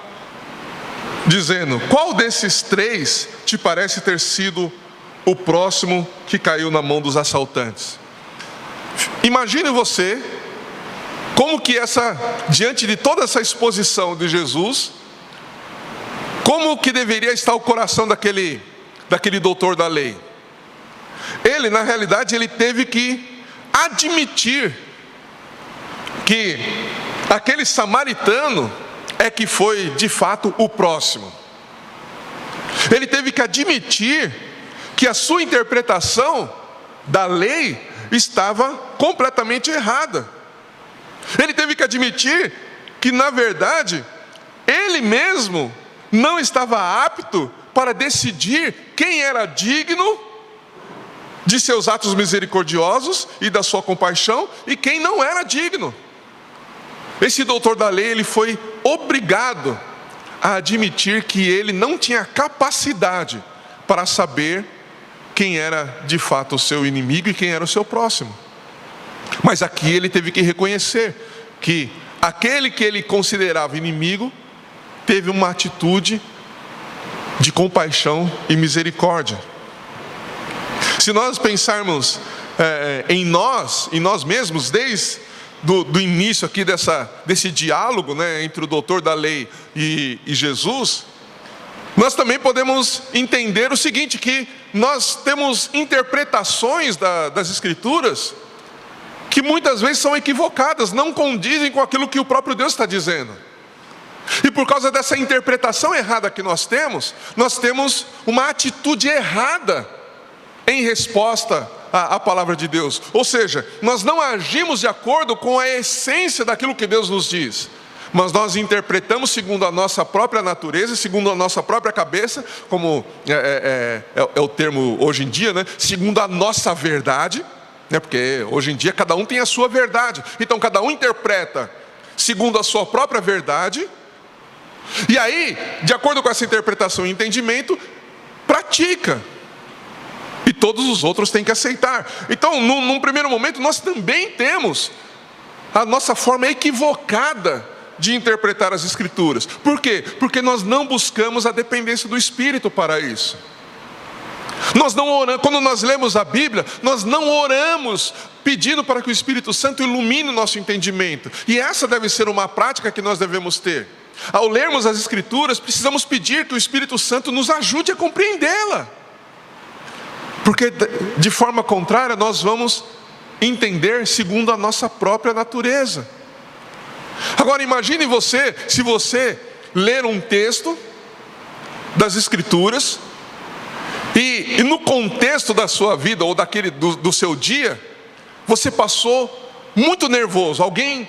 dizendo: qual desses três te parece ter sido o próximo que caiu na mão dos assaltantes? Imagine você, como que diante de toda essa exposição de Jesus, como que deveria estar o coração daquele doutor da lei? Ele, na realidade, ele teve que admitir que aquele samaritano é que foi de fato o próximo. Ele teve que admitir que a sua interpretação da lei estava completamente errada. Ele teve que admitir que, na verdade, ele mesmo não estava apto para decidir quem era digno de seus atos misericordiosos e da sua compaixão e quem não era digno. Esse doutor da lei, ele foi obrigado a admitir que ele não tinha capacidade para saber quem era de fato o seu inimigo e quem era o seu próximo. Mas aqui ele teve que reconhecer que aquele que ele considerava inimigo teve uma atitude de compaixão e misericórdia. Se nós pensarmos em nós mesmos, desde do início aqui desse diálogo, né, entre o doutor da lei e Jesus, nós também podemos entender o seguinte, que nós temos interpretações das Escrituras que muitas vezes são equivocadas, não condizem com aquilo que o próprio Deus está dizendo. E por causa dessa interpretação errada que nós temos uma atitude errada em resposta à palavra de Deus. Ou seja, nós não agimos de acordo com a essência daquilo que Deus nos diz, mas nós interpretamos segundo a nossa própria natureza, segundo a nossa própria cabeça, como é o termo hoje em dia, né? Segundo a nossa verdade, né? Porque hoje em dia cada um tem a sua verdade, então cada um interpreta segundo a sua própria verdade, e aí, de acordo com essa interpretação e entendimento, pratica. E todos os outros têm que aceitar. Então, num primeiro momento, nós também temos a nossa forma equivocada de interpretar as Escrituras. Por quê? Porque nós não buscamos a dependência do Espírito para isso. Nós não oramos, quando nós lemos a Bíblia, nós não oramos pedindo para que o Espírito Santo ilumine o nosso entendimento. E essa deve ser uma prática que nós devemos ter. Ao lermos as Escrituras, precisamos pedir que o Espírito Santo nos ajude a compreendê-la. Porque de forma contrária nós vamos entender segundo a nossa própria natureza. Agora imagine você, se você ler um texto das Escrituras e no contexto da sua vida ou do seu dia, você passou muito nervoso, alguém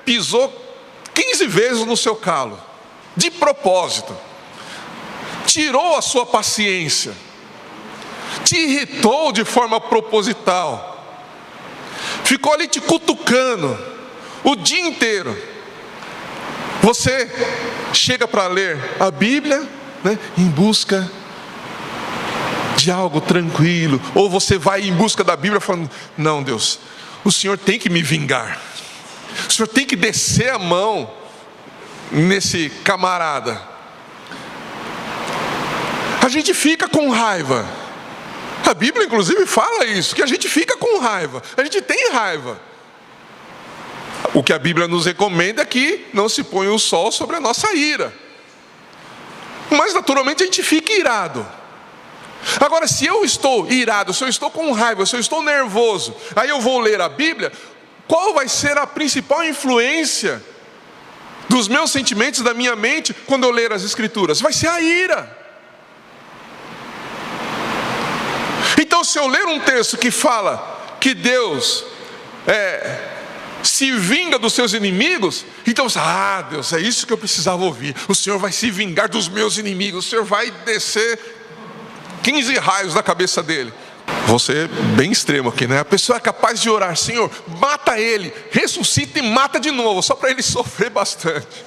pisou 15 vezes no seu calo, de propósito, tirou a sua paciência, te irritou de forma proposital, ficou ali te cutucando o dia inteiro. Você chega para ler a Bíblia, né, em busca de algo tranquilo, ou você vai em busca da Bíblia falando: não, Deus, o Senhor tem que me vingar, o Senhor tem que descer a mão nesse camarada. A gente fica com raiva. A Bíblia inclusive fala isso, que a gente fica com raiva, a gente tem raiva. O que a Bíblia nos recomenda é que não se ponha o sol sobre a nossa ira. Mas naturalmente a gente fica irado. Agora, se eu estou irado, se eu estou com raiva, se eu estou nervoso, aí eu vou ler a Bíblia, qual vai ser a principal influência dos meus sentimentos, da minha mente, quando eu ler as Escrituras? Vai ser a ira. Então, se eu ler um texto que fala que Deus se vinga dos seus inimigos, então, Deus, é isso que eu precisava ouvir. O Senhor vai se vingar dos meus inimigos, o Senhor vai descer 15 raios na cabeça dele. Vou ser bem extremo aqui, né? A pessoa é capaz de orar: Senhor, mata ele, ressuscita e mata de novo, só para ele sofrer bastante.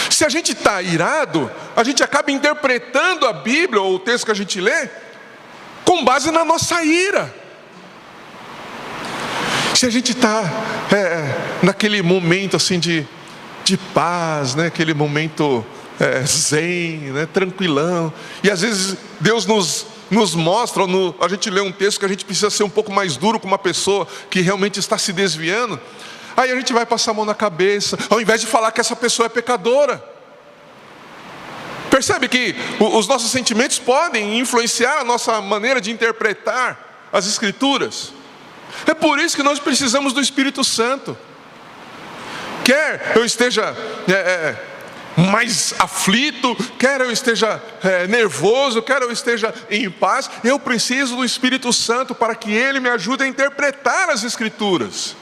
Se a gente está irado, a gente acaba interpretando a Bíblia ou o texto que a gente lê com base na nossa ira. Se a gente está naquele momento assim de paz, né? Aquele momento zen, né? Tranquilão, e às vezes Deus nos mostra, a gente lê um texto que a gente precisa ser um pouco mais duro com uma pessoa que realmente está se desviando, aí a gente vai passar a mão na cabeça, ao invés de falar que essa pessoa é pecadora. Percebe que os nossos sentimentos podem influenciar a nossa maneira de interpretar as Escrituras. É por isso que nós precisamos do Espírito Santo. Quer eu esteja mais aflito, quer eu esteja nervoso, quer eu esteja em paz, eu preciso do Espírito Santo para que Ele me ajude a interpretar as Escrituras,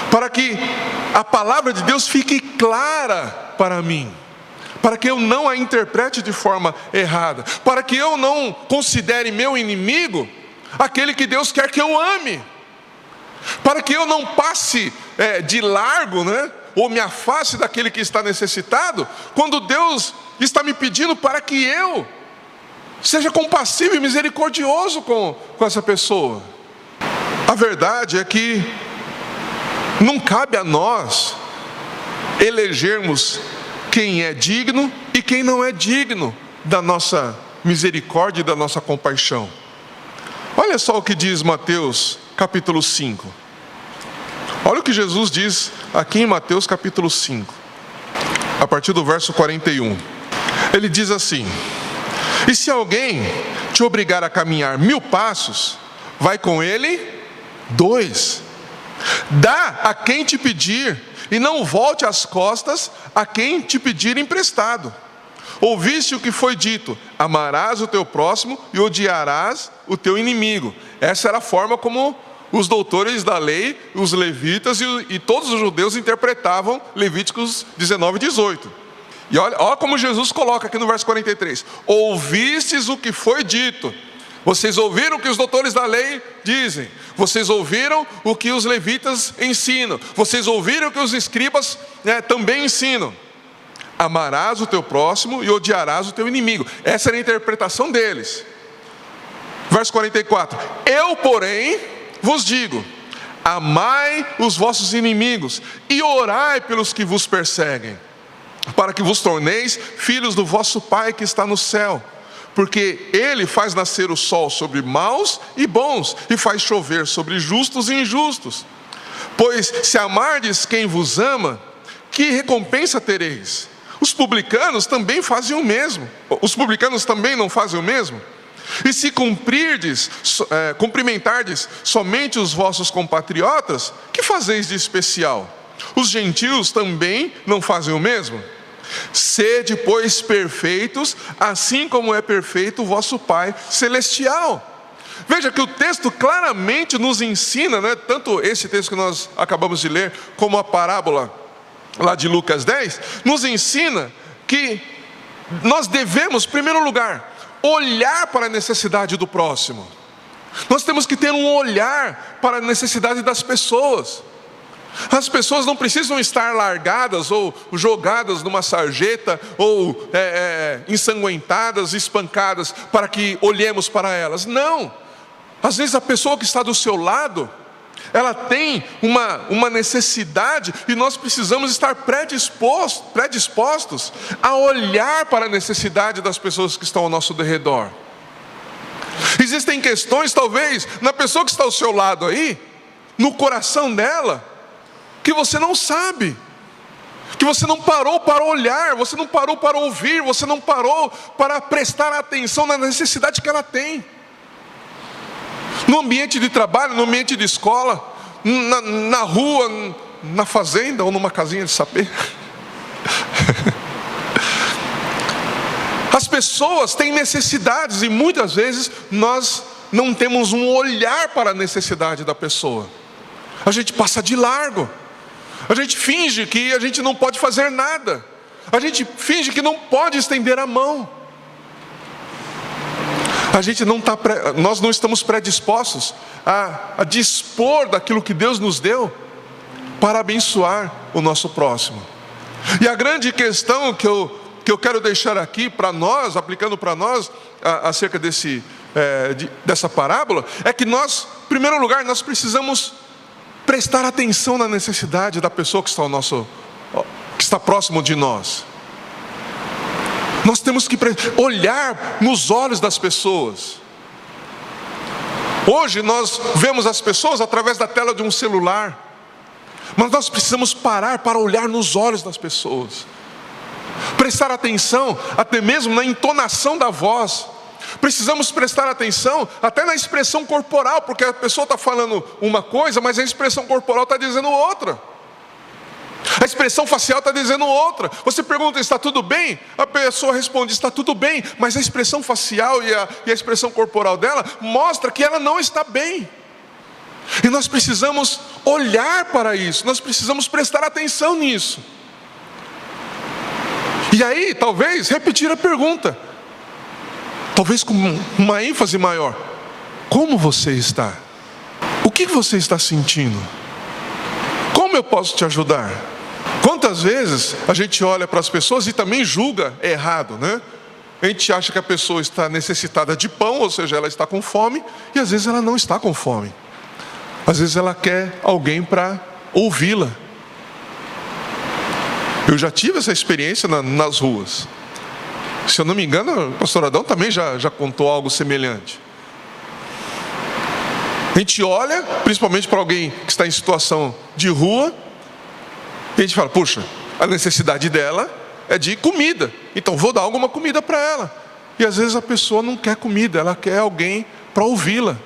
para que a palavra de Deus fique clara para mim, para que eu não a interprete de forma errada, para que eu não considere meu inimigo aquele que Deus quer que eu ame, para que eu não passe de largo, né? Ou me afaste daquele que está necessitado, quando Deus está me pedindo para que eu seja compassivo e misericordioso com essa pessoa. A verdade é que não cabe a nós elegermos quem é digno e quem não é digno da nossa misericórdia e da nossa compaixão. Olha só o que diz Mateus capítulo 5. Olha o que Jesus diz aqui em Mateus capítulo 5, a partir do verso 41. Ele diz assim: e se alguém te obrigar a caminhar 1000 passos, vai com ele 2. Dá a quem te pedir, e não volte as costas a quem te pedir emprestado. Ouviste o que foi dito: amarás o teu próximo e odiarás o teu inimigo. Essa era a forma como os doutores da lei, os levitas e todos os judeus interpretavam Levíticos 19 e 18. E olha como Jesus coloca aqui no verso 43: ouvistes o que foi dito. Vocês ouviram o que os doutores da lei dizem, vocês ouviram o que os levitas ensinam, vocês ouviram o que os escribas também ensinam: amarás o teu próximo e odiarás o teu inimigo. Essa era a interpretação deles. Verso 44: eu, porém, vos digo: amai os vossos inimigos e orai pelos que vos perseguem, para que vos torneis filhos do vosso Pai que está no céu, porque Ele faz nascer o sol sobre maus e bons, e faz chover sobre justos e injustos. Pois se amardes quem vos ama, que recompensa tereis? Os publicanos também fazem o mesmo. Os publicanos também não fazem o mesmo? E se cumprimentardes somente os vossos compatriotas, que fazeis de especial? Os gentios também não fazem o mesmo? Sede, pois, perfeitos, assim como é perfeito o vosso Pai celestial. Veja que o texto claramente nos ensina, né, tanto esse texto que nós acabamos de ler, como a parábola lá de Lucas 10, nos ensina que nós devemos, em primeiro lugar, olhar para a necessidade do próximo. Nós temos que ter um olhar para a necessidade das pessoas. As pessoas não precisam estar largadas ou jogadas numa sarjeta ou ensanguentadas, espancadas, para que olhemos para elas. Não. Às vezes a pessoa que está do seu lado, ela tem uma necessidade, e nós precisamos estar predispostos a olhar para a necessidade das pessoas que estão ao nosso derredor. Existem questões, talvez, na pessoa que está ao seu lado aí, no coração dela, que você não sabe. que você não parou para olhar, você não parou para ouvir, você não parou para prestar atenção na necessidade que ela tem. No ambiente de trabalho, no ambiente de escola, na rua, na fazenda ou numa casinha de sapê. As pessoas têm necessidades e muitas vezes nós não temos um olhar para a necessidade da pessoa. A gente passa de largo. A gente finge que a gente não pode fazer nada. A gente finge que não pode estender a mão. Nós não estamos predispostos a dispor daquilo que Deus nos deu para abençoar o nosso próximo. E a grande questão que eu quero deixar aqui para nós, aplicando para nós, acerca dessa parábola, é que nós, em primeiro lugar, nós precisamos prestar atenção na necessidade da pessoa que está próximo de nós. Nós temos que olhar nos olhos das pessoas. Hoje nós vemos as pessoas através da tela de um celular, mas nós precisamos parar para olhar nos olhos das pessoas. Prestar atenção até mesmo na entonação da voz. Precisamos prestar atenção até na expressão corporal, porque a pessoa está falando uma coisa, mas a expressão corporal está dizendo outra. A expressão facial está dizendo outra. Você pergunta, está tudo bem? A pessoa responde, está tudo bem, mas a expressão facial e a expressão corporal dela mostra que ela não está bem. E nós precisamos olhar para isso, nós precisamos prestar atenção nisso. E aí, talvez, repetir a pergunta, talvez com uma ênfase maior: como você está? O que você está sentindo? Como eu posso te ajudar? Quantas vezes a gente olha para as pessoas e também julga errado, né? A gente acha que a pessoa está necessitada de pão, ou seja, ela está com fome, e às vezes ela não está com fome. Às vezes ela quer alguém para ouvi-la. Eu já tive essa experiência nas ruas. Se eu não me engano, o pastor Adão também já contou algo semelhante. A gente olha, principalmente para alguém que está em situação de rua, e a gente fala, puxa, a necessidade dela é de comida, então vou dar alguma comida para ela. E às vezes a pessoa não quer comida, ela quer alguém para ouvi-la.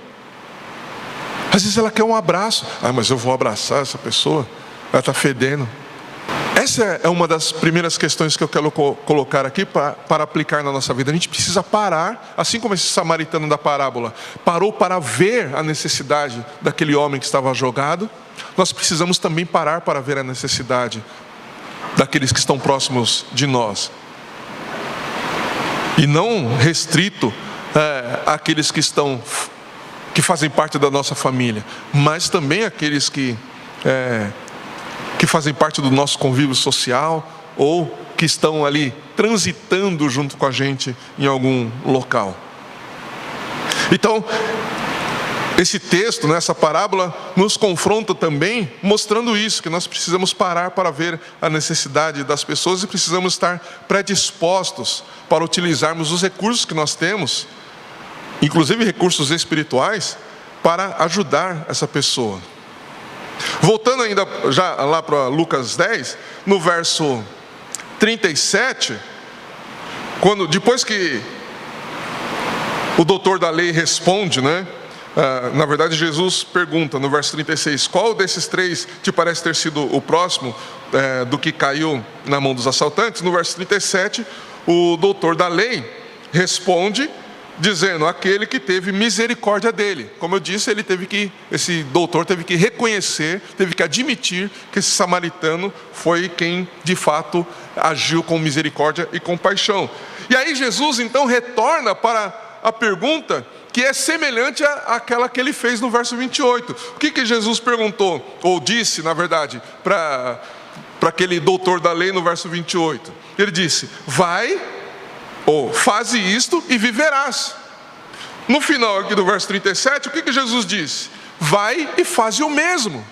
Às vezes ela quer um abraço. Mas eu vou abraçar essa pessoa, ela está fedendo. Essa é uma das primeiras questões que eu quero colocar aqui para aplicar na nossa vida. A gente precisa parar, assim como esse samaritano da parábola parou para ver a necessidade daquele homem que estava jogado. Nós precisamos também parar para ver a necessidade daqueles que estão próximos de nós. E não restrito àqueles que fazem parte da nossa família, mas também aqueles que fazem parte do nosso convívio social ou que estão ali transitando junto com a gente em algum local. Então, esse texto, essa parábola, nos confronta também, mostrando isso, que nós precisamos parar para ver a necessidade das pessoas e precisamos estar predispostos para utilizarmos os recursos que nós temos, inclusive recursos espirituais, para ajudar essa pessoa. Voltando ainda já lá para Lucas 10, no verso 37, depois que o doutor da lei responde, na verdade Jesus pergunta no verso 36, qual desses três te parece ter sido o próximo do que caiu na mão dos assaltantes? No verso 37, o doutor da lei responde dizendo, aquele que teve misericórdia dele. Como eu disse, esse doutor teve que reconhecer, teve que admitir que esse samaritano foi quem de fato agiu com misericórdia e compaixão. E aí Jesus então retorna para a pergunta que é semelhante àquela que ele fez no verso 28. O que Jesus perguntou, ou disse na verdade, para aquele doutor da lei no verso 28? Ele disse, vai, ou faze isto e viverás. No final aqui do verso 37, o que Jesus disse? Vai e faze o mesmo.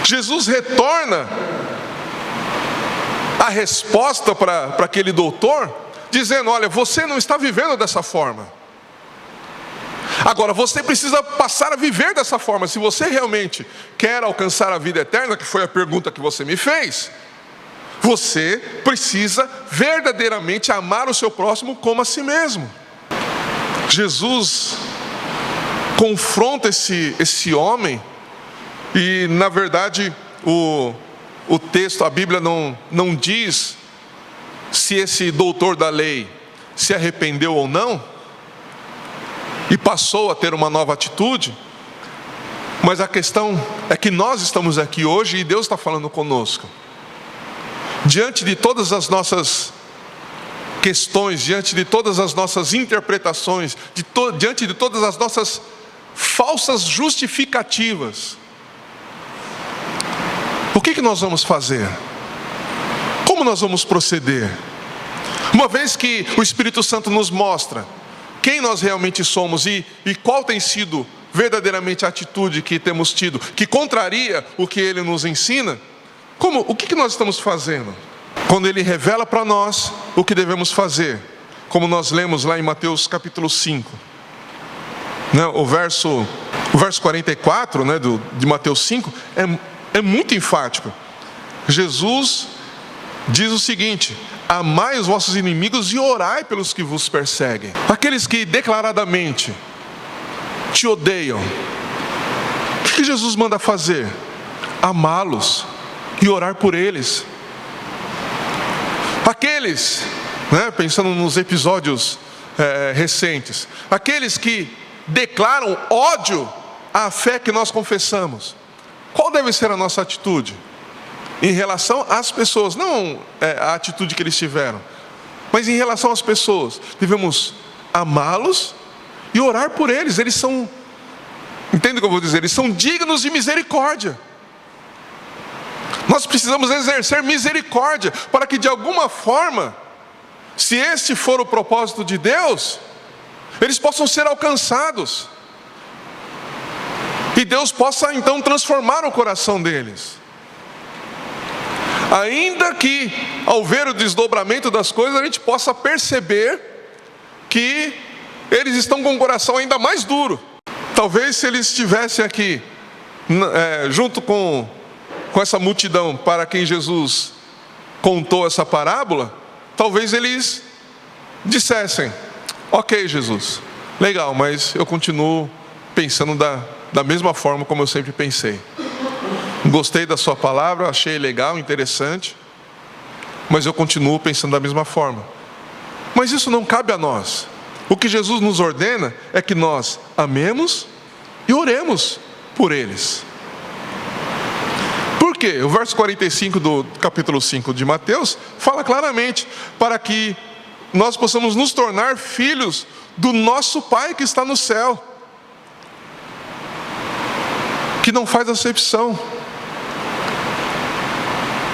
Jesus retorna a resposta para aquele doutor, dizendo, olha, você não está vivendo dessa forma. Agora, você precisa passar a viver dessa forma. Se você realmente quer alcançar a vida eterna, que foi a pergunta que você me fez, você precisa verdadeiramente amar o seu próximo como a si mesmo. Jesus confronta esse homem, e na verdade o texto, a Bíblia não diz se esse doutor da lei se arrependeu ou não, e passou a ter uma nova atitude. Mas a questão é que nós estamos aqui hoje e Deus está falando conosco. Diante de todas as nossas questões, diante de todas as nossas interpretações, diante de todas as nossas falsas justificativas, o que nós vamos fazer? Como nós vamos proceder? Uma vez que o Espírito Santo nos mostra quem nós realmente somos e qual tem sido verdadeiramente a atitude que temos tido, que contraria o que Ele nos ensina, o que nós estamos fazendo? Quando Ele revela para nós o que devemos fazer, como nós lemos lá em Mateus capítulo 5, né, o verso 44, né, de Mateus 5, é muito enfático. Jesus diz o seguinte: amai os vossos inimigos e orai pelos que vos perseguem. Aqueles que declaradamente te odeiam, o que Jesus manda fazer? Amá-los e orar por eles. Aqueles, né, pensando nos episódios recentes, aqueles que declaram ódio à fé que nós confessamos, qual deve ser a nossa atitude? Em relação às pessoas, não a atitude que eles tiveram, mas em relação às pessoas, devemos amá-los e orar por eles. Eles são, entende o que eu vou dizer? Eles são dignos de misericórdia. Nós precisamos exercer misericórdia para que de alguma forma, se este for o propósito de Deus, eles possam ser alcançados e Deus possa então transformar o coração deles. Ainda que, ao ver o desdobramento das coisas, a gente possa perceber que eles estão com o coração ainda mais duro. Talvez se eles estivessem aqui, junto com essa multidão para quem Jesus contou essa parábola, talvez eles dissessem: ok, Jesus, legal, mas eu continuo pensando da mesma forma como eu sempre pensei. Gostei da sua palavra, achei legal, interessante, mas eu continuo pensando da mesma forma. Mas isso não cabe a nós. O que Jesus nos ordena é que nós amemos e oremos por eles. Por quê? O verso 45 do capítulo 5 de Mateus fala claramente: para que nós possamos nos tornar filhos do nosso Pai que está no céu, que não faz acepção.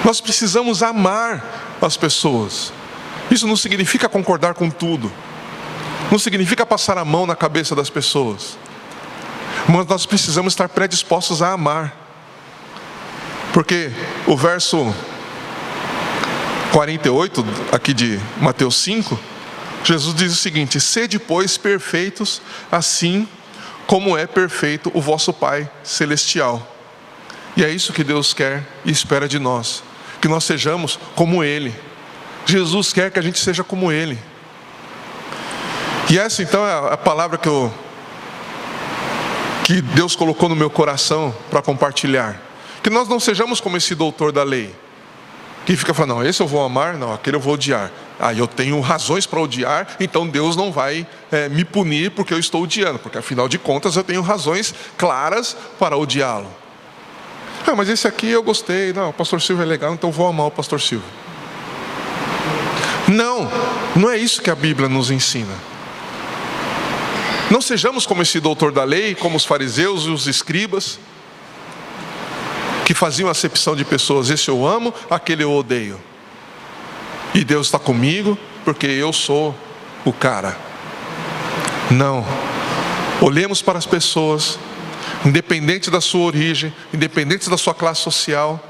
Nós precisamos amar as pessoas. Isso não significa concordar com tudo, não significa passar a mão na cabeça das pessoas, mas nós precisamos estar predispostos a amar. Porque o verso 48 aqui de Mateus 5, Jesus diz o seguinte: sede, pois, perfeitos, assim como é perfeito o vosso Pai celestial. E é isso que Deus quer e espera de nós, que nós sejamos como Ele. Jesus quer que a gente seja como Ele. E essa então é a palavra que Deus colocou no meu coração para compartilhar. Que nós não sejamos como esse doutor da lei, que fica falando: não, esse eu vou amar, não, aquele eu vou odiar. Eu tenho razões para odiar, então Deus não vai me punir porque eu estou odiando, porque afinal de contas eu tenho razões claras para odiá-lo. Mas esse aqui eu gostei, não, o pastor Silvio é legal, então eu vou amar o pastor Silvio. Não é isso que a Bíblia nos ensina. Não sejamos como esse doutor da lei, como os fariseus e os escribas, que faziam acepção de pessoas: esse eu amo, aquele eu odeio, e Deus está comigo porque eu sou o cara. Não. Olhemos para as pessoas, independente da sua origem, independente da sua classe social,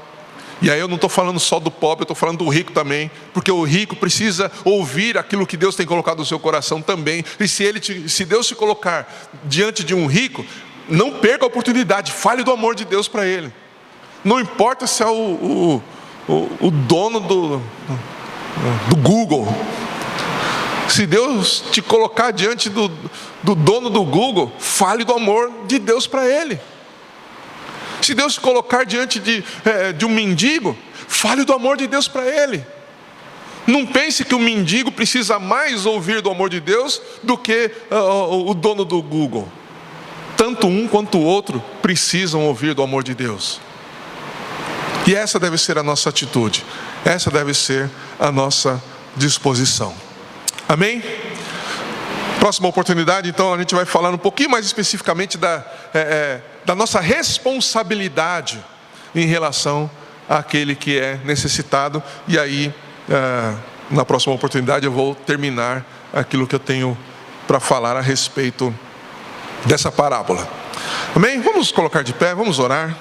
E aí eu não estou falando só do pobre, eu estou falando do rico também, porque o rico precisa ouvir aquilo que Deus tem colocado no seu coração também. E se Deus se colocar diante de um rico, não perca a oportunidade, fale do amor de Deus para ele. Não importa se é o dono do Google. Se Deus te colocar diante do dono do Google, fale do amor de Deus para ele. Se Deus te colocar diante de um mendigo, fale do amor de Deus para ele. Não pense que o mendigo precisa mais ouvir do amor de Deus do que o dono do Google. Tanto um quanto o outro precisam ouvir do amor de Deus. E essa deve ser a nossa atitude. Essa deve ser a nossa disposição. Amém? Próxima oportunidade, então, a gente vai falar um pouquinho mais especificamente da nossa responsabilidade em relação àquele que é necessitado. E aí, na próxima oportunidade, eu vou terminar aquilo que eu tenho para falar a respeito dessa parábola. Amém? Vamos colocar de pé, vamos orar.